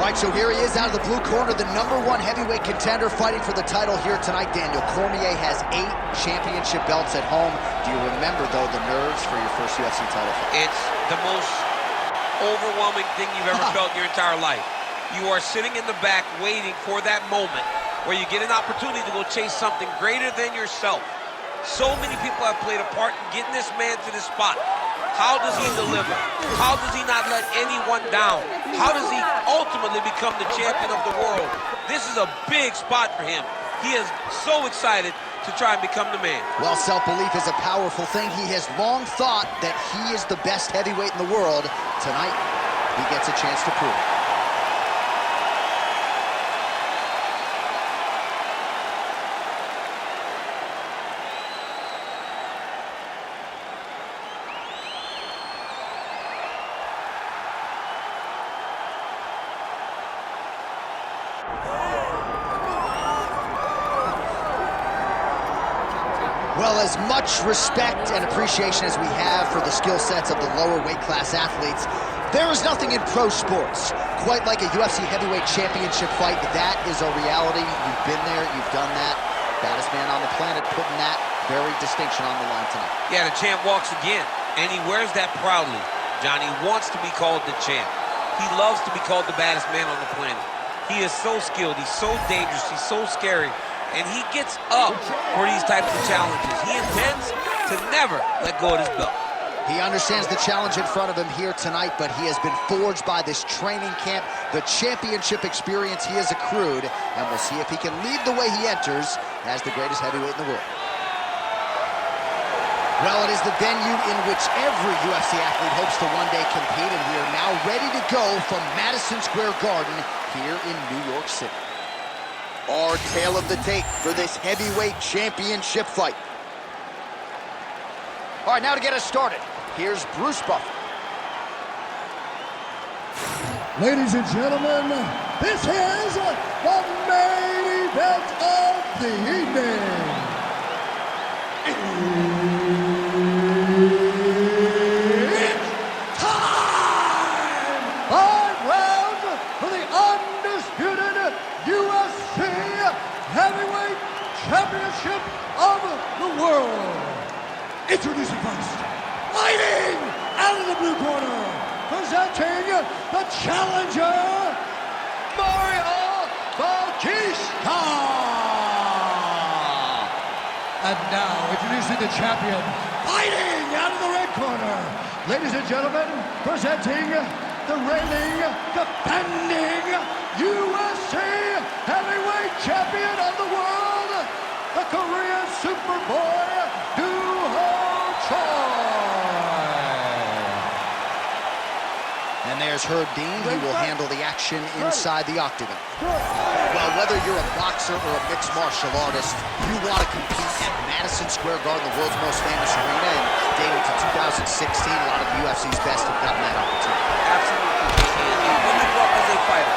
All right, so here he is out of the blue corner, the #1 heavyweight contender fighting for the title here tonight. Daniel Cormier has 8 championship belts at home. Do you remember, though, the nerves for your first UFC title fight? It's the most overwhelming thing you've ever felt in your entire life. You are sitting in the back waiting for that moment where you get an opportunity to go chase something greater than yourself. So many people have played a part in getting this man to this spot. How does he deliver? How does he not let anyone down? How does he ultimately become the champion of the world? This is a big spot for him. He is so excited to try and become the man. Well, self-belief is a powerful thing. He has long thought that he is the best heavyweight in the world. Tonight, he gets a chance to prove it. Well, as much respect and appreciation as we have for the skill sets of the lower weight class athletes, there is nothing in pro sports quite like a UFC heavyweight championship fight. That is a reality. You've been there, you've done that. Baddest man on the planet putting that very distinction on the line tonight. Yeah, the champ walks again, and he wears that proudly. Johnny wants to be called the champ. He loves to be called the baddest man on the planet. He is so skilled, he's so dangerous, he's so scary. And he gets up for these types of challenges. He intends to never let go of his belt. He understands the challenge in front of him here tonight, but he has been forged by this training camp, the championship experience he has accrued, and we'll see if he can lead the way he enters as the greatest heavyweight in the world. Well, it is the venue in which every UFC athlete hopes to one day compete, and we are now ready to go from Madison Square Garden here in New York City. Our tale of the tape for this heavyweight championship fight. All right, now to get us started, here's Bruce Buffer. Ladies and gentlemen, this is the main event of the evening. It's time! 5 rounds for the undisputed UFC Heavyweight Championship of the world. Introducing first, fighting out of the blue corner, presenting the challenger, Bautista. And now, introducing the champion, fighting out of the red corner. Ladies and gentlemen, presenting the reigning, defending UFC Heavyweight Champion of the world, the Korean Superboy, Choi. And there's Herb Dean, who will handle the action inside the octagon. Well, whether you're a boxer or a mixed martial artist, you want to compete at Madison Square Garden, the world's most famous arena, and dating to 2016, a lot of the UFC's best have gotten that opportunity. Absolutely. And when you grow up as a fighter,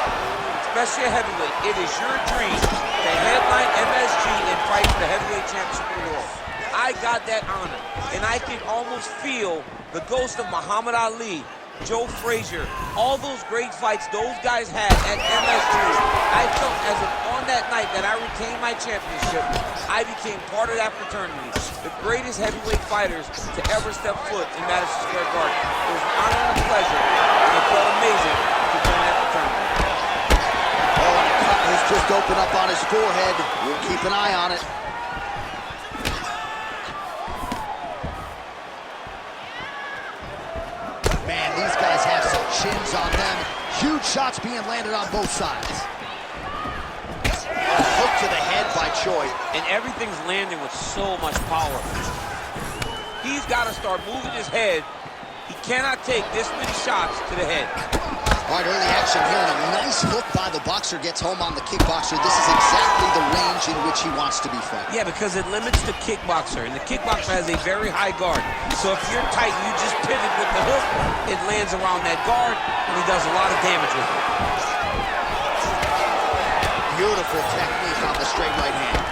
especially a heavyweight, it is your dream to headline MSG and fight for the heavyweight championship of the world. I got that honor, and I can almost feel the ghost of Muhammad Ali, Joe Frazier, all those great fights those guys had at MSG. I felt as if on that night that I retained my championship, I became part of that fraternity. The greatest heavyweight fighters to ever step foot in Madison Square Garden. It was an honor and a pleasure, and it felt amazing to join that fraternity. Oh, and a cut has just opened up on his forehead. We'll keep an eye on it. Man, these guys have some chins on them. Huge shots being landed on both sides. A hook to the head by Choi. And everything's landing with so much power. He's got to start moving his head. He cannot take this many shots to the head. All right, early action here, and a nice hook by the boxer gets home on the kickboxer. This is exactly the range in which he wants to be fighting. Yeah, because it limits the kickboxer, and the kickboxer has a very high guard. So if you're tight and you just pivot with the hook, it lands around that guard, and he does a lot of damage with it. Beautiful technique on the straight right hand.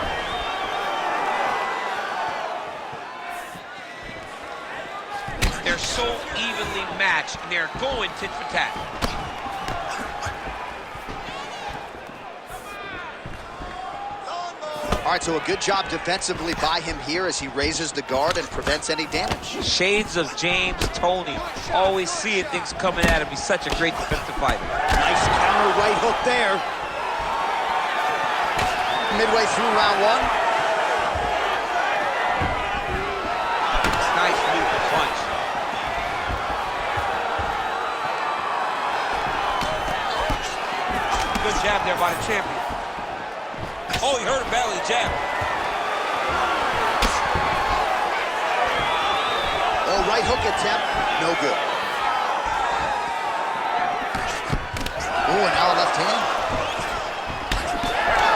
They're so evenly matched, and they're going tit for tat. right, so a good job defensively by him here as he raises the guard and prevents any damage. Shades of James Toney. Always seeing things coming at him. He's such a great defensive fighter. Nice counter right hook there. Midway through round one. Nice looping punch. Good jab there by the champion. Oh, he hurt him badly, the jab. Oh, right hook attempt, no good. Oh, and now a left hand.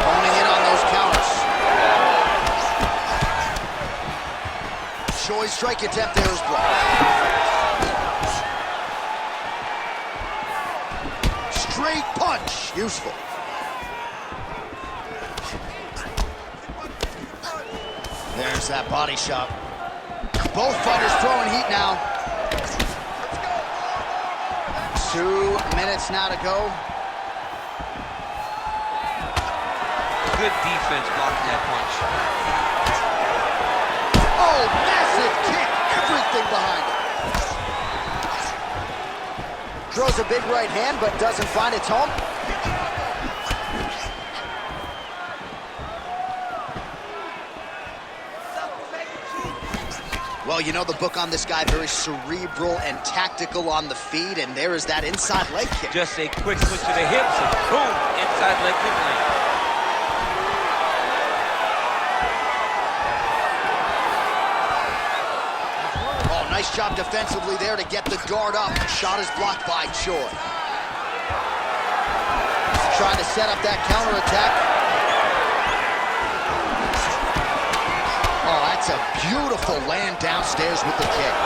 Honing in on those counters. Choi's strike attempt there is blocked. Straight punch, useful. There's that body shot. Both fighters throwing heat now. 2 minutes now to go. Good defense blocking that punch. Oh, massive kick. Everything behind it. Throws a big right hand, but doesn't find its home. Well, you know the book on this guy, very cerebral and tactical on the feet, and there is that inside leg kick. Just a quick switch to the hips, and boom, inside leg kick land. Oh, nice job defensively there to get the guard up. Shot is blocked by Choi. Trying to set up that counterattack. Oh, that's a beautiful land downstairs with the kick.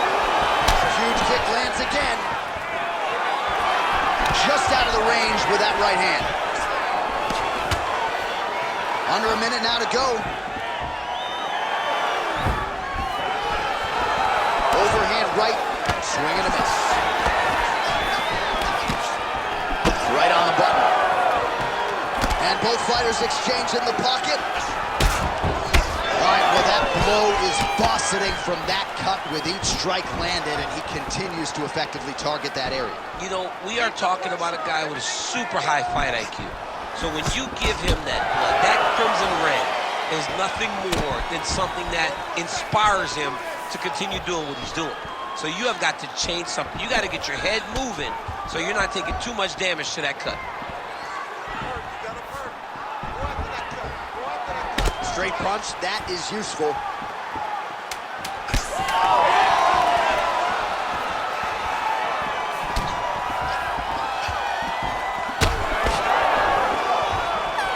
Huge kick lands again. Just out of the range with that right hand. Under a minute now to go. Overhand right, swing and a miss. Right on the button. And both fighters exchange in the pocket. All right, well, that blow is bossing from that cut with each strike landed, and he continues to effectively target that area. You know, we are talking about a guy with a super high fight IQ. So when you give him that blood, that crimson red is nothing more than something that inspires him to continue doing what he's doing. So you have got to change something. You got to get your head moving so you're not taking too much damage to that cut. Straight punch, that is useful.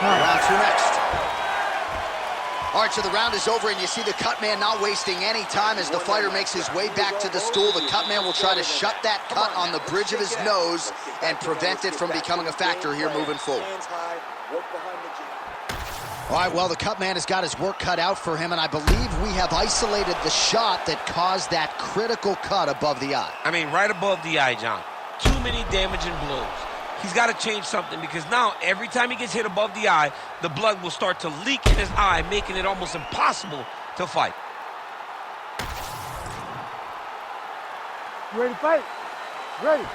Round two next. All right, so the round is over, and you see the cut man not wasting any time as the fighter makes his way back to the stool. The cut man will try to shut that cut on the bridge of his nose and prevent it from becoming a factor here moving forward. All right, well, the cut man has got his work cut out for him, and I believe we have isolated the shot that caused that critical cut above the eye. I mean, right above the eye, John. Too many damaging blows. He's got to change something because now every time he gets hit above the eye, the blood will start to leak in his eye, making it almost impossible to fight. You ready to fight? Ready.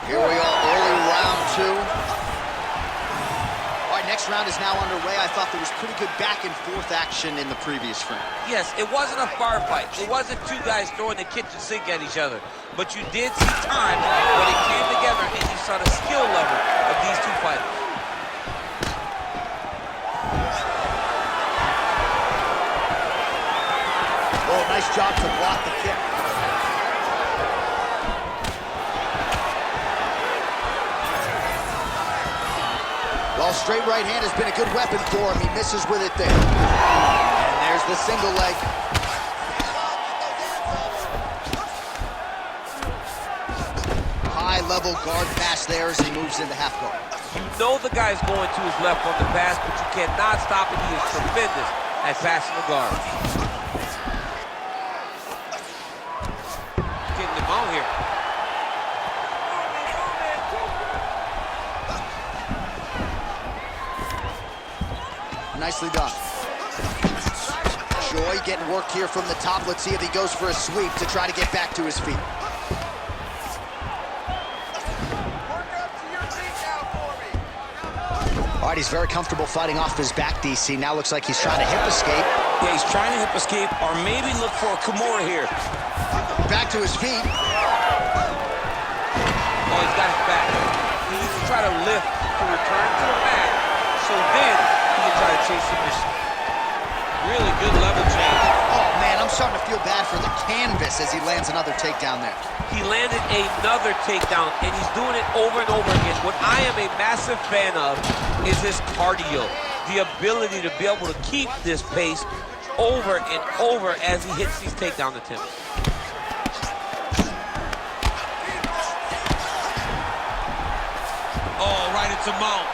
Here we are, early round two. All right, next round is now underway. I thought there was pretty good back and forth action in the previous frame. Yes, it wasn't a firefight. It wasn't two guys throwing the kitchen sink at each other. But you did see times when it came together and you saw the skill level of these two fighters. Oh, nice job to block the kick. Well, straight right hand has been a good weapon for him. He misses with it there. And there's the single leg. High-level guard pass there as he moves into half guard. You know the guy's going to his left on the pass, but you cannot stop it. He is tremendous at passing the guard. Getting him out here. Nicely done. Choi getting worked here from the top. Let's see if he goes for a sweep to try to get back to his feet. All right, he's very comfortable fighting off his back, DC. Now looks like he's trying to hip escape. Yeah, he's trying to hip escape or maybe look for a Kimura here. Back to his feet. Oh, he's got his back. He needs to try to lift to return to the back, so then he can try to chase submission. Really good level change. Oh, man, I'm starting to feel bad for the canvas as he lands another takedown there. He landed another takedown, and he's doing it over and over again. What I am a massive fan of is his cardio, the ability to be able to keep this pace over and over as he hits these takedown attempts. Oh, right into mount.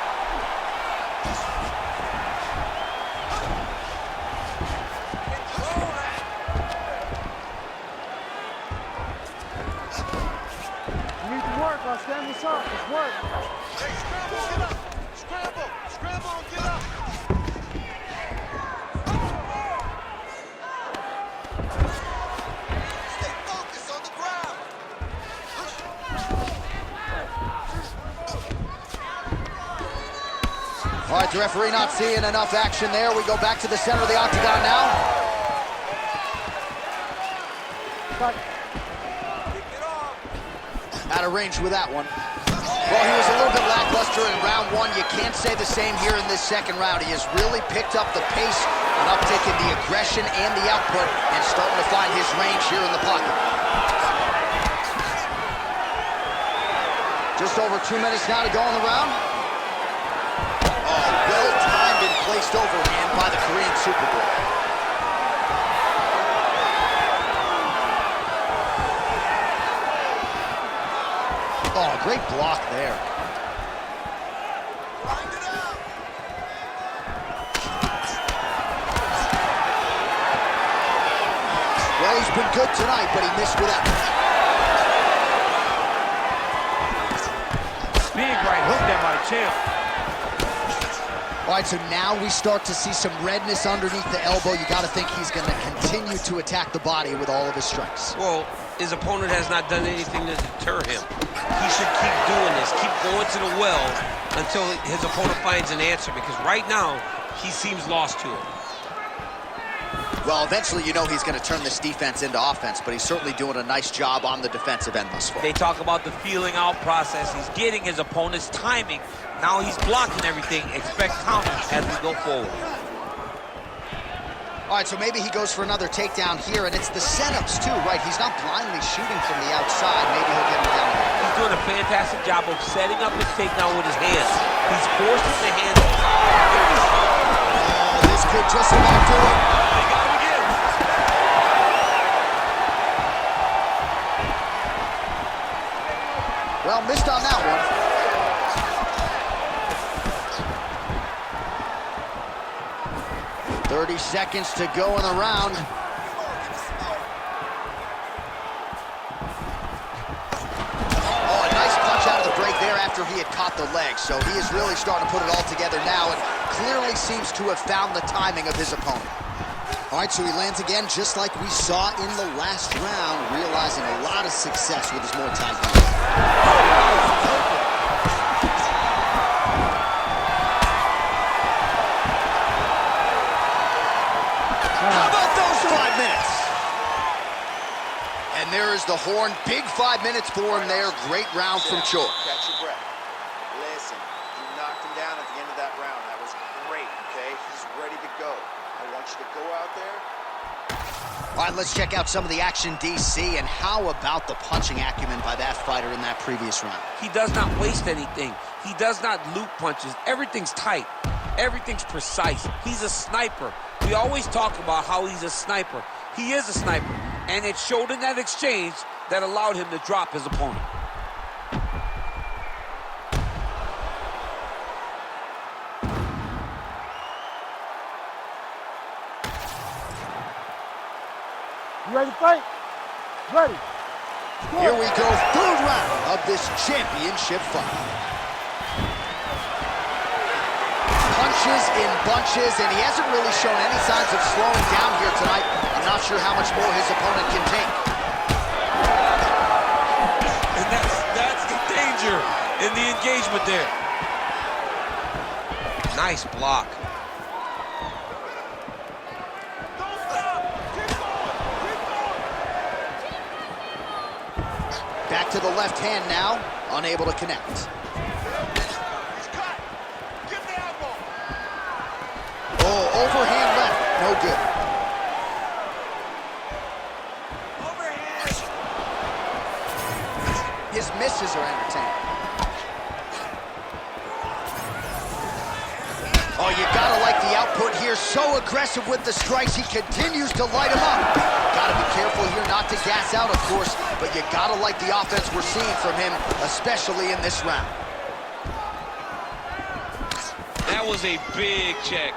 You need to work, I'll stand this up. It's work. Hey, scramble, get up. Scramble, scramble, and get up. Stay focused on the ground. All right, the referee not seeing enough action there. We go back to the center of the octagon now. Fight. Out of range with that one. Well, he was a little bit lackluster in round one. You can't say the same here in this second round. He has really picked up the pace, an uptick in the aggression and the output, and starting to find his range here in the pocket. Just over 2 minutes now to go in the round. Oh, well-timed and placed overhand by the Korean Superboy. Oh, great block there. Well, he's been good tonight, but he missed with that. Big right hook there by the champ. All right, so now we start to see some redness underneath the elbow. You got to think he's going to continue to attack the body with all of his strikes. Well, his opponent has not done anything to deter him. He should keep doing this, keep going to the well until his opponent finds an answer, because right now, he seems lost to it. Well, eventually you know he's going to turn this defense into offense, but he's certainly doing a nice job on the defensive end thus far. They talk about the feeling out process. He's getting his opponent's timing. Now he's blocking everything. Expect counters as we go forward. All right, so maybe he goes for another takedown here, and it's the setups too, right? He's not blindly shooting from the outside. Maybe he'll get him down there. He's doing a fantastic job of setting up his takedown with his hands. He's forcing the hands. Oh, this could just about do it. They got him again. Well, missed on that one. "30 seconds to go in the round. Oh, a nice punch out of the break there after he had caught the leg. So he is really starting to put it all together now and clearly seems to have found the timing of his opponent. All right, so he lands again just like we saw in the last round, realizing a lot of success with his Muay Thai game. How about those 5 minutes? And there is the horn. Big 5 minutes for him there. Great round from Choi. Catch your breath. Listen, you knocked him down at the end of that round. That was great, okay? He's ready to go. I want you to go out there. All right, let's check out some of the action, DC, and how about the punching acumen by that fighter in that previous round? He does not waste anything. He does not loop punches. Everything's tight. Everything's precise. He's a sniper. We always talk about how he's a sniper. He is a sniper. And it showed in that exchange that allowed him to drop his opponent. You ready to fight? Ready. Here we go, third round of this championship fight. punches in bunches, and he hasn't really shown any signs of slowing down here tonight. I'm not sure how much more his opponent can take. And that's the danger in the engagement there. Nice block. Back to the left hand now, unable to connect. Oh, overhand left, no good. His misses are entertaining. Oh, you gotta like the output here. So aggressive with the strikes. He continues to light him up. Gotta be careful here not to gas out, of course, but you gotta like the offense we're seeing from him, especially in this round. That was a big check.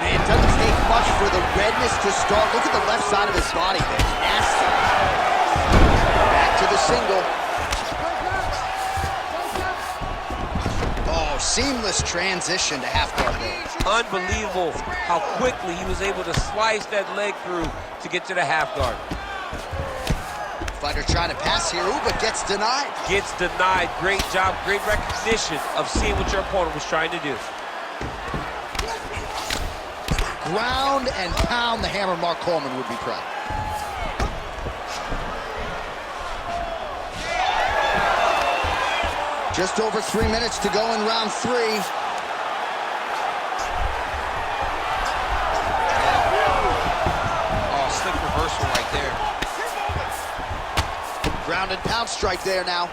Man, it doesn't take much for the redness to start. Look at the left side of his body there. Nasty. Back to the single. Oh, seamless transition to half guard there. Unbelievable how quickly he was able to slice that leg through to get to the half guard. Fighter trying to pass here, ooh, but gets denied. Gets denied. Great job, great recognition of seeing what your opponent was trying to do. Ground and pound, the hammer Mark Coleman would be proud. Just over 3 minutes to go in round 3. Oh, slick reversal right there. Ground and pound strike there now.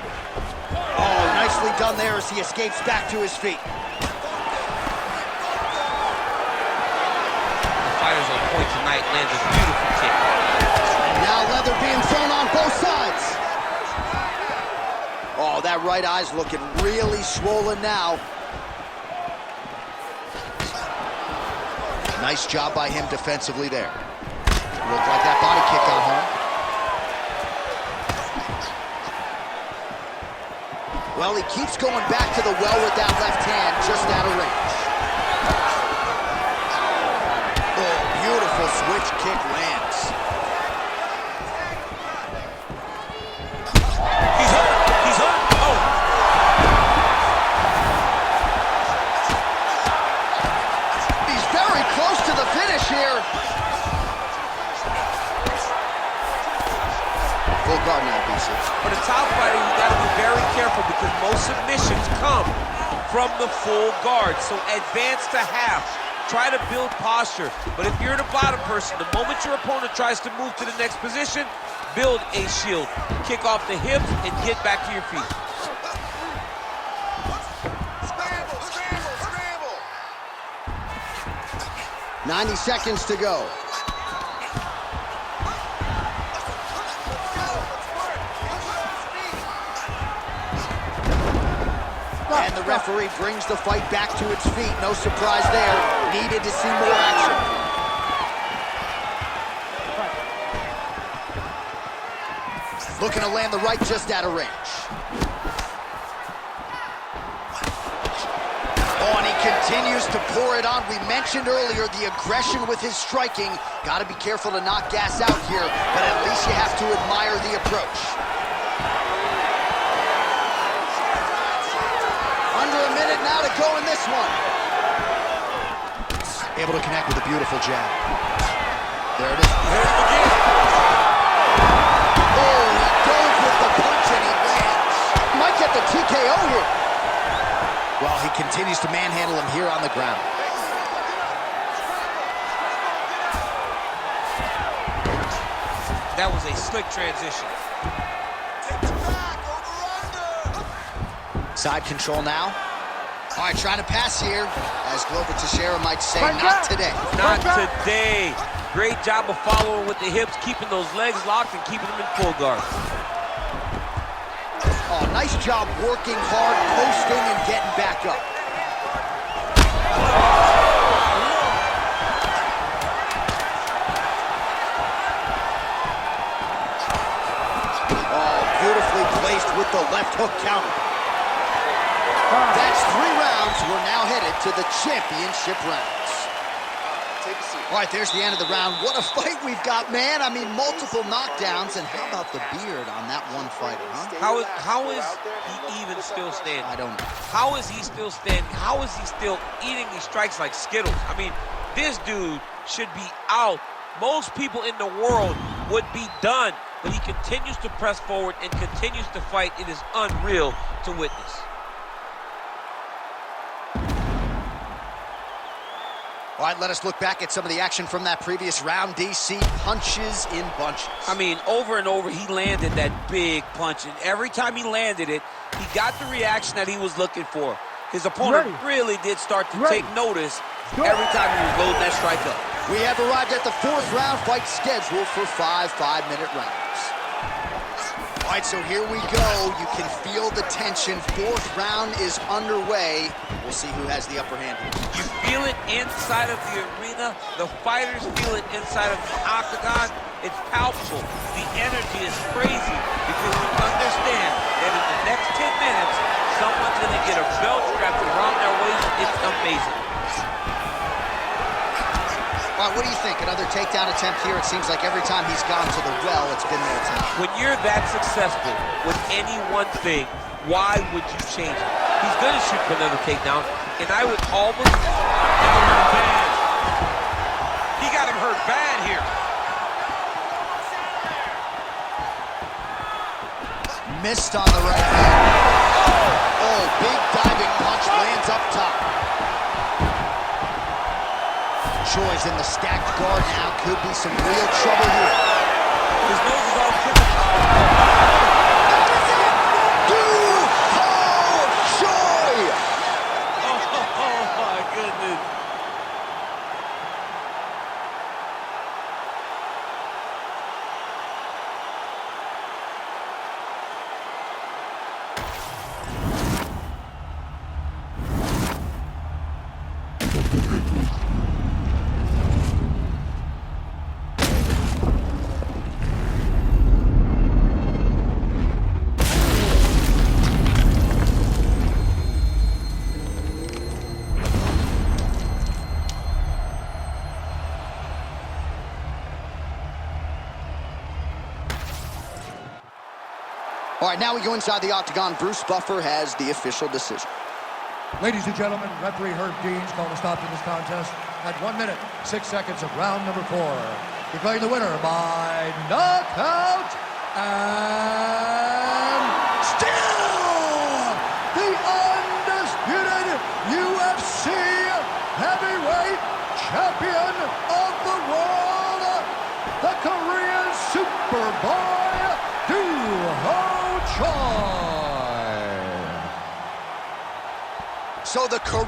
Oh, nicely done there as he escapes back to his feet. The fighter's on point tonight, lands a beautiful kick. And now leather being thrown on both sides. Oh, that right eye's looking really swollen now. Nice job by him defensively there. Looked like that body kick got home. Well, he keeps going back to the well with that left hand, just out of range. Oh, beautiful switch kick lands. Here. Full guard now, BC. For the top fighter, you got to be very careful because most submissions come from the full guard. So advance to half. Try to build posture. But if you're the bottom person, the moment your opponent tries to move to the next position, build a shield. Kick off the hips and get back to your feet. 90 seconds to go. And the referee brings the fight back to its feet. No surprise there. Needed to see more action. Looking to land the right just out of range. Oh, and he continues to pour it on. We mentioned earlier the aggression with his striking. Got to be careful to not gas out here, but at least you have to admire the approach. Under a minute now to go in this one. Able to connect with a beautiful jab. There it is. There it again. Oh, he goes with the punch and he lands. Might get the TKO here. Well, he continues to manhandle him here on the ground. That was a slick transition. Side control now. All right, trying to pass here. As Glover Teixeira might say, not today. Not today. Great job of following with the hips, keeping those legs locked and keeping them in full guard. Oh, nice job working hard, posting, and getting back up. Oh, beautifully placed with the left hook counter. That's 3 rounds. We're now headed to the championship rounds. Take a seat. All right, there's the end of the round. What a fight we've got, man. I mean, multiple knockdowns. And how about the beard on that one fighter, huh? How is he even still standing? I don't know. How is he still standing? How is he still eating these strikes like Skittles? I mean, this dude should be out. Most people in the world would be done, but he continues to press forward and continues to fight. It is unreal to witness. All right, let us look back at some of the action from that previous round. DC punches in bunches. I mean, over and over, he landed that big punch, and every time he landed it, he got the reaction that he was looking for. His opponent really did start to take notice every time he was loading that strike up. We have arrived at the 4th round, fight scheduled for 5 5-minute rounds. All right, so here we go. You can feel the tension. 4th round is underway. We'll see who has the upper hand here. You feel it inside of the arena. The fighters feel it inside of the octagon. It's palpable. The energy is crazy because you understand that in the next 10 minutes, someone's going to get a belt strapped around their waist. It's amazing. All right, what do you think? Another takedown attempt here. It seems like every time he's gone to the well, it's been their time. When you're that successful with any one thing, why would you change it? He's going to shoot for another takedown, and I would almost... He got him hurt bad here. Missed on the right hand. Oh, big diving punch lands up top. Choi's in the stacked guard now. Could be some real trouble here. His nose is all crooked. Choi! Oh, my goodness. All right, now we go inside the octagon. Bruce Buffer has the official decision. Ladies and gentlemen, referee Herb Deans called a stop to this contest at 1 minute, 6 seconds of round number 4. Declaring the winner by knockout and still the undisputed UFC heavyweight champion of the world, the Korean Superboy, Choi. So the